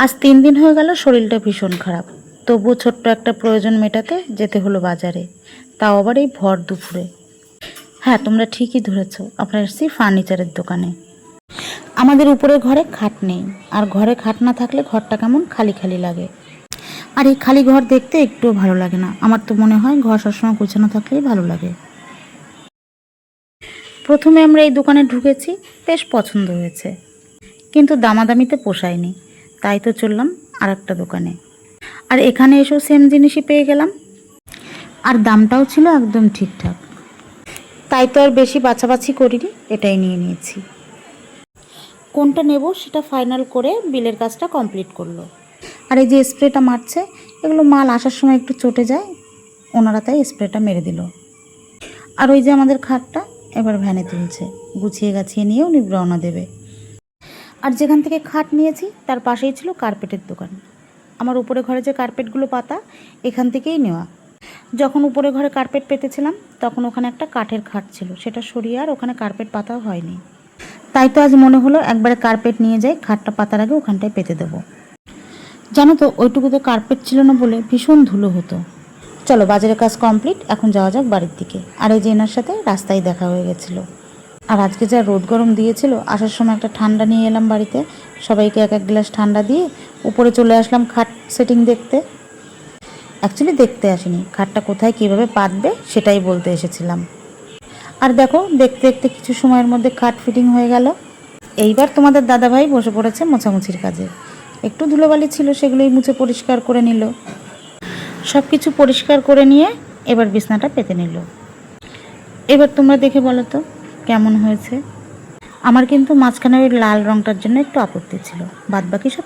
আজ 3 দিন হয়ে গেল শরীরটা ভীষণ খারাপ। তবুও ছোট্ট একটা প্রয়োজন মেটাতে যেতে হলো বাজারে, তাও আবার এই ভর দুপুরে। হ্যাঁ, তোমরা ঠিকই ধরেছ, আমরা এসেছি ফার্নিচারের দোকানে। আমাদের উপরে ঘরে খাট নেই, আর ঘরে খাট না থাকলে ঘরটা কেমন খালি খালি লাগে। আর এই খালি ঘর দেখতে একটুও ভালো লাগে না। আমার তো মনে হয় ঘর সবসময় গোছানো থাকলেই ভালো লাগে। প্রথমে আমরা এই দোকানে ঢুকেছি, বেশ পছন্দ হয়েছে, কিন্তু দামাদামিতে পোষায়নি, তাই তো চললাম আর একটা দোকানে। আর এখানে এসেও সেম জিনিসই পেয়ে গেলাম, আর দামটাও ছিল একদম ঠিকঠাক। তাই তো আর বেশি বাছাবাছি করিনি, এটাই নিয়ে নিয়েছি। কোনটা নেব সেটা ফাইনাল করে বিলের কাজটা কমপ্লিট করলো। আর এই যে স্প্রেটা মারছে, এগুলো মাল আসার সময় একটু চটে যায়, ওনারা তাই স্প্রেটা মেরে দিল। আর ওই যে আমাদের খাটটা এবার ভ্যানে তুলছে, গুছিয়ে গাছিয়ে নিয়ে উনি রওনা দেবে। আর যেখান থেকে খাট নিয়েছি তার পাশেই ছিল কার্পেটের দোকান। আমার উপরে ঘরে যে কার্পেটগুলো পাতা এখান থেকেই নেওয়া। যখন উপরে ঘরে কার্পেট পেতেছিলাম তখন ওখানে একটা কাঠের খাট ছিল, সেটা সরিয়ে আর ওখানে কার্পেট পাতাও হয়নি। তাই তো আজ মনে হলো একবারে কার্পেট নিয়ে যাই, খাটটা পাতার আগে ওখানটায় পেতে দেবো। জানো তো ওইটুকুতে কার্পেট ছিল না বলে ভীষণ ধুলো হতো। চলো, বাজারের কাজ কমপ্লিট, এখন যাওয়া যাক বাড়ির দিকে। আর এই যে এনার সাথে রাস্তায় দেখা হয়ে গেছিলো। আর আজকে যা রোদ গরম দিয়েছিল, আসার সময় একটা ঠান্ডা নিয়ে এলাম বাড়িতে, সবাইকে এক এক গ্লাস ঠান্ডা দিয়ে উপরে চলে আসলাম খাট সেটিং দেখতে। অ্যাকচুয়ালি দেখতে আসিনি, খাটটা কোথায় কীভাবে পাতবে সেটাই বলতে এসেছিলাম। আর দেখো, দেখতে দেখতে কিছু সময়ের মধ্যে খাট ফিটিং হয়ে গেল। এইবার তোমাদের দাদাভাই বসে পড়েছে মোছামুছির কাজে। একটু ধুলোবালি ছিল, সেগুলোই মুছে পরিষ্কার করে নিল। সব কিছু পরিষ্কার করে নিয়ে এবার বিছনাটা পেতে নিল। এবার তোমরা দেখে বলো তো কেমন হয়েছে। আমার কিন্তু মাঝখানে ওই লাল রঙটার জন্য একটু আপত্তি ছিল, বাদবাকি সব